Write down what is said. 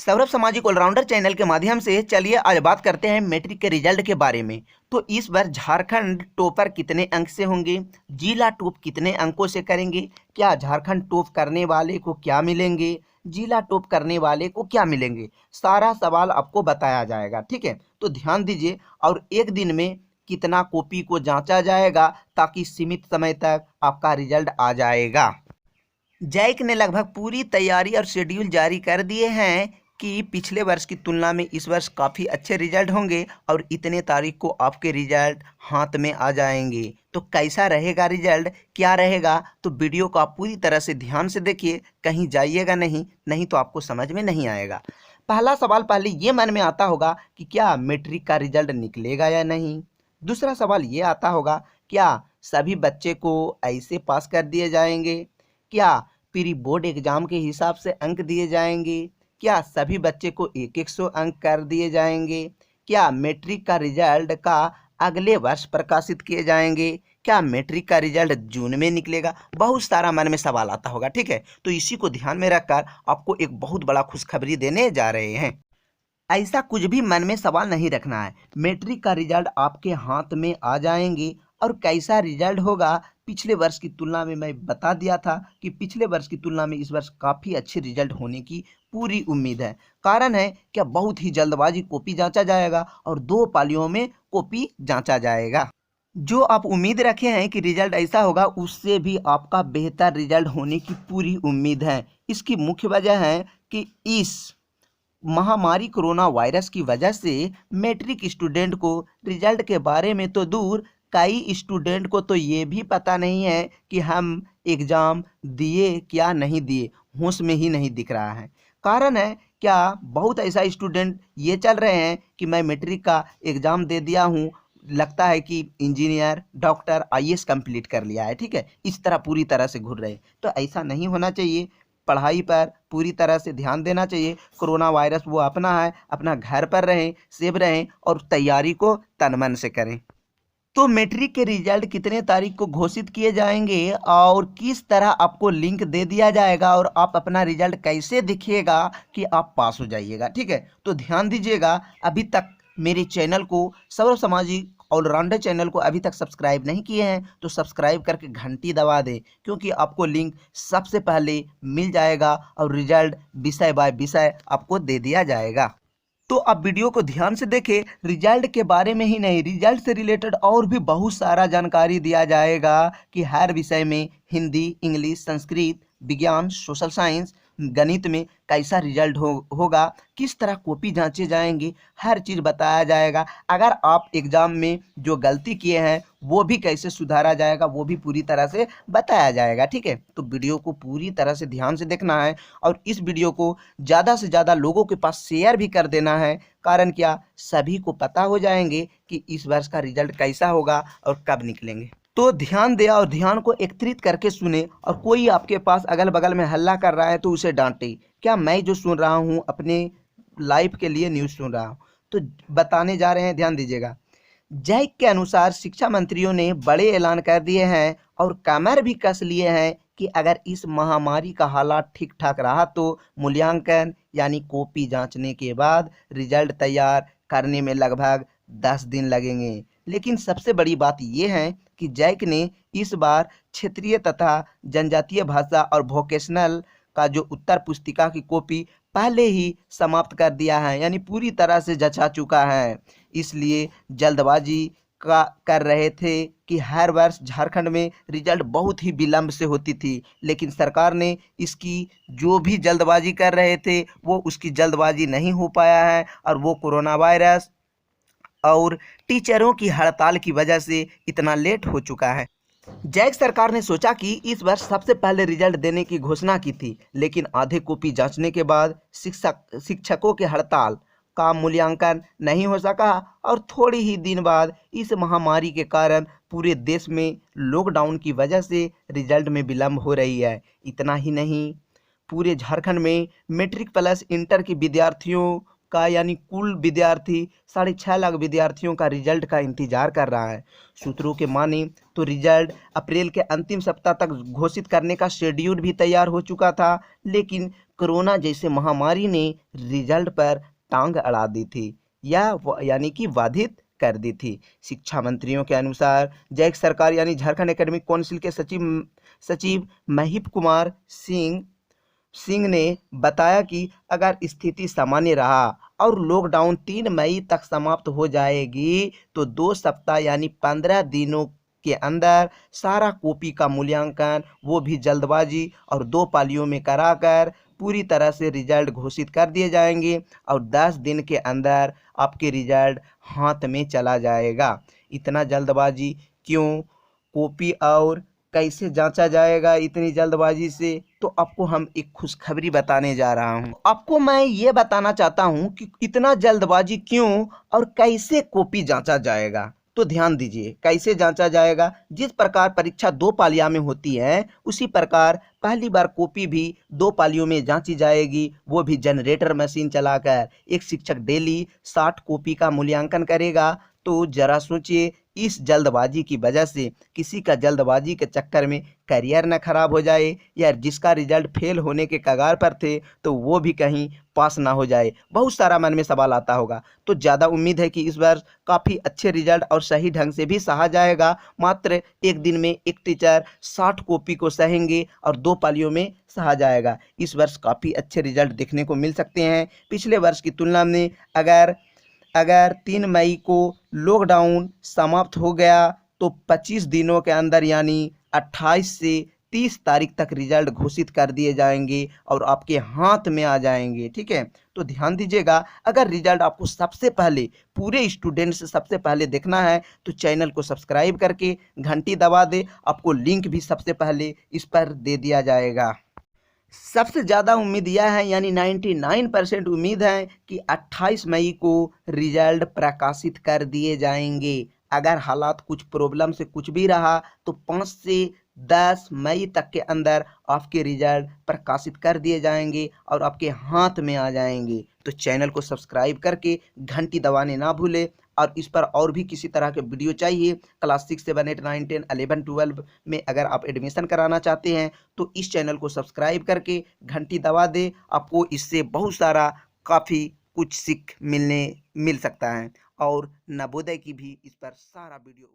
सौरभ सामाजिक allrounder channel के माध्यम से चलिए आज बात करते हैं मैट्रिक के रिजल्ट के बारे में। तो इस बार झारखंड टॉपर कितने अंक से होंगे, जिला टॉप कितने अंकों से करेंगे, क्या झारखंड टॉप करने वाले को क्या मिलेंगे, जिला टॉप करने वाले को क्या मिलेंगे, सारा सवाल आपको बताया जाएगा। ठीक है, तो ध्यान दीजिए। और एक दिन में कितना कॉपी को जांचा जाएगा ताकि सीमित समय तक आपका रिजल्ट आ जाएगा। जैक ने लगभग पूरी तैयारी और शेड्यूल जारी कर दिए हैं कि पिछले वर्ष की तुलना में इस वर्ष काफ़ी अच्छे रिजल्ट होंगे और इतने तारीख को आपके रिजल्ट हाथ में आ जाएंगे। तो कैसा रहेगा रिजल्ट, क्या रहेगा, तो वीडियो को आप पूरी तरह से ध्यान से देखिए, कहीं जाइएगा नहीं तो आपको समझ में नहीं आएगा। पहला सवाल पहले ये मन में आता होगा कि क्या मैट्रिक का रिजल्ट निकलेगा या नहीं। दूसरा सवाल ये आता होगा, क्या सभी बच्चे को ऐसे पास कर दिए जाएंगे, क्या प्री बोर्ड एग्जाम के हिसाब से अंक दिए जाएंगे, क्या सभी बच्चे को 100 अंक कर दिए जाएंगे, क्या मैट्रिक का रिजल्ट का अगले वर्ष प्रकाशित किए जाएंगे, क्या मैट्रिक का रिजल्ट जून में निकलेगा। बहुत सारा मन में सवाल आता होगा। ठीक है, तो इसी को ध्यान में रखकर आपको एक बहुत बड़ा खुशखबरी देने जा रहे हैं। ऐसा कुछ भी मन में सवाल नहीं रखना है, मैट्रिक का रिजल्ट आपके हाथ में आ जाएंगे। और कैसा रिजल्ट होगा पिछले वर्ष की तुलना में मैं बता दिया था कि पिछले वर्ष की तुलना में इस वर्ष काफ़ी अच्छे रिजल्ट होने की पूरी उम्मीद है। कारण है क्या, बहुत ही जल्दबाजी कॉपी जांचा जाएगा और 2 पालियों में कॉपी जांचा जाएगा। जो आप उम्मीद रखे हैं कि रिजल्ट ऐसा होगा, उससे भी आपका बेहतर रिजल्ट होने की पूरी उम्मीद है। इसकी मुख्य वजह है कि इस महामारी कोरोना वायरस की वजह से मैट्रिक स्टूडेंट को रिजल्ट के बारे में तो दूर, कई स्टूडेंट को तो ये भी पता नहीं है कि हम एग्ज़ाम दिए क्या नहीं दिए, होश में ही नहीं दिख रहा है। कारण है क्या, बहुत ऐसा स्टूडेंट ये चल रहे हैं कि मैं मैट्रिक का एग्ज़ाम दे दिया हूँ, लगता है कि इंजीनियर, डॉक्टर, आईएएस कंप्लीट कर लिया है। ठीक है, इस तरह पूरी तरह से घूर रहे हैं। तो ऐसा नहीं होना चाहिए, पढ़ाई पर पूरी तरह से ध्यान देना चाहिए। कोरोना वायरस वो अपना है, अपना घर पर रहें, सेफ रहें और तैयारी को तन मन से करें। तो मैट्रिक के रिजल्ट कितने तारीख को घोषित किए जाएंगे और किस तरह आपको लिंक दे दिया जाएगा और आप अपना रिजल्ट कैसे दिखिएगा कि आप पास हो जाइएगा। ठीक है, तो ध्यान दीजिएगा। अभी तक मेरे चैनल को, सौरभ सामाजिक ऑलराउंडर चैनल को अभी तक सब्सक्राइब नहीं किए हैं तो सब्सक्राइब करके घंटी दबा दें, क्योंकि आपको लिंक सबसे पहले मिल जाएगा और रिजल्ट विषय बाय विषय आपको दे दिया जाएगा। तो आप वीडियो को ध्यान से देखें, रिजल्ट के बारे में ही नहीं, रिजल्ट से रिलेटेड और भी बहुत सारा जानकारी दिया जाएगा कि हर विषय में हिंदी, इंग्लिश, संस्कृत, विज्ञान, सोशल साइंस, गणित में कैसा रिजल्ट होगा, किस तरह कॉपी जांचे जाएंगे, हर चीज़ बताया जाएगा। अगर आप एग्ज़ाम में जो गलती किए हैं वो भी कैसे सुधारा जाएगा, वो भी पूरी तरह से बताया जाएगा। ठीक है, तो वीडियो को पूरी तरह से ध्यान से देखना है और इस वीडियो को ज़्यादा से ज़्यादा लोगों के पास शेयर भी कर देना है। कारण क्या, सभी को पता हो जाएंगे कि इस वर्ष का रिजल्ट कैसा होगा और कब निकलेंगे। तो ध्यान दे और ध्यान को एकत्रित करके सुने। और कोई आपके पास अगल बगल में हल्ला कर रहा है तो उसे डांटे। क्या मैं जो सुन रहा हूँ अपने लाइफ के लिए न्यूज़ सुन रहा हूँ, तो बताने जा रहे हैं, ध्यान दीजिएगा। जैक के अनुसार शिक्षा मंत्रियों ने बड़े ऐलान कर दिए हैं और कमर भी कस लिए हैं कि अगर इस महामारी का हालात ठीक ठाक रहा तो मूल्यांकन यानी कॉपी जांचने के बाद रिजल्ट तैयार करने में लगभग 10 दिन लगेंगे। लेकिन सबसे बड़ी बात यह है कि जैक ने इस बार क्षेत्रीय तथा जनजातीय भाषा और वोकेशनल का जो उत्तर पुस्तिका की कॉपी पहले ही समाप्त कर दिया है, यानी पूरी तरह से जचा चुका है। इसलिए जल्दबाजी का कर रहे थे कि हर वर्ष झारखंड में रिजल्ट बहुत ही विलंब से होती थी, लेकिन सरकार ने इसकी जो भी जल्दबाजी कर रहे थे वो उसकी जल्दबाजी नहीं हो पाया है और वो कोरोना वायरस और टीचरों की हड़ताल की वजह से इतना लेट हो चुका है। जैक सरकार ने सोचा कि इस वर्ष सबसे पहले रिजल्ट देने की घोषणा की थी, लेकिन आधे कॉपी जांचने के बाद शिक्षकों के हड़ताल का मूल्यांकन नहीं हो सका और थोड़ी ही दिन बाद इस महामारी के कारण पूरे देश में लॉकडाउन की वजह से रिजल्ट में विलंब हो रही है। इतना ही नहीं, पूरे झारखंड में मैट्रिक प्लस इंटर के विद्यार्थियों का यानी कुल विद्यार्थी 6.5 लाख विद्यार्थियों का रिजल्ट का इंतजार कर रहा है। सूत्रों के माने तो रिजल्ट अप्रैल के अंतिम सप्ताह तक घोषित करने का शेड्यूल भी तैयार हो चुका था, लेकिन कोरोना जैसे महामारी ने रिजल्ट पर टांग अड़ा दी थी या यानी कि बाधित कर दी थी। शिक्षा मंत्रियों के अनुसार जैक सरकार यानी झारखंड एकेडमिक काउंसिल के सचिव महिप कुमार सिंह ने बताया कि अगर स्थिति सामान्य रहा और लॉकडाउन 3 मई तक समाप्त हो जाएगी तो 2 सप्ताह यानी 15 दिनों के अंदर सारा कॉपी का मूल्यांकन वो भी जल्दबाजी और 2 पालियों में कराकर पूरी तरह से रिजल्ट घोषित कर दिए जाएंगे और 10 दिन के अंदर आपके रिजल्ट हाथ में चला जाएगा। इतना जल्दबाजी क्यों? कॉपी और कैसे जांचा जाएगा इतनी जल्दबाजी से? तो आपको हम एक खुशखबरी बताने जा रहा हूं। आपको मैं ये बताना चाहता हूं कि इतना जल्दबाजी क्यों और कैसे कॉपी जांचा जाएगा। तो ध्यान दीजिए, कैसे जांचा जाएगा। जिस प्रकार परीक्षा 2 पालियां में होती है उसी प्रकार पहली बार कॉपी भी 2 पालियों में जांची जाएगी, वो भी जनरेटर मशीन चलाकर। एक शिक्षक डेली 60 कॉपी का मूल्यांकन करेगा। तो जरा सोचिए, इस जल्दबाजी की वजह से किसी का जल्दबाजी के चक्कर में करियर न खराब हो जाए या जिसका रिजल्ट फेल होने के कगार पर थे तो वो भी कहीं पास ना हो जाए। बहुत सारा मन में सवाल आता होगा। तो ज़्यादा उम्मीद है कि इस बार काफ़ी अच्छे रिजल्ट और सही ढंग से भी सहा जाएगा। मात्र एक दिन में एक टीचर 60 कॉपी को सहेंगे और 2 पालियों में सहा जाएगा। इस वर्ष काफ़ी अच्छे रिजल्ट देखने को मिल सकते हैं पिछले वर्ष की तुलना में। अगर 3 मई को लॉकडाउन समाप्त हो गया तो 25 दिनों के अंदर यानी 28 से 30 तारीख तक रिजल्ट घोषित कर दिए जाएंगे और आपके हाथ में आ जाएंगे। ठीक है, तो ध्यान दीजिएगा। अगर रिजल्ट आपको सबसे पहले पूरे स्टूडेंट से सबसे पहले देखना है तो चैनल को सब्सक्राइब करके घंटी दबा दे। आपको लिंक भी सबसे पहले इस पर दे दिया जाएगा। सबसे ज़्यादा उम्मीद यह है यानी 99% उम्मीद है कि 28 मई को रिजल्ट प्रकाशित कर दिए जाएंगे। अगर हालात कुछ प्रॉब्लम से कुछ भी रहा तो 5 से 10 मई तक के अंदर आपके रिजल्ट प्रकाशित कर दिए जाएंगे और आपके हाथ में आ जाएंगे। तो चैनल को सब्सक्राइब करके घंटी दबाने ना भूले। और इस पर और भी किसी तरह के वीडियो चाहिए क्लास 6, 7, 8, 9, 10, 11, 12 में अगर आप एडमिशन कराना चाहते हैं तो इस चैनल को सब्सक्राइब करके घंटी दबा दे। आपको इससे बहुत सारा काफ़ी कुछ सीख मिल सकता है और नवोदय की भी इस पर सारा वीडियो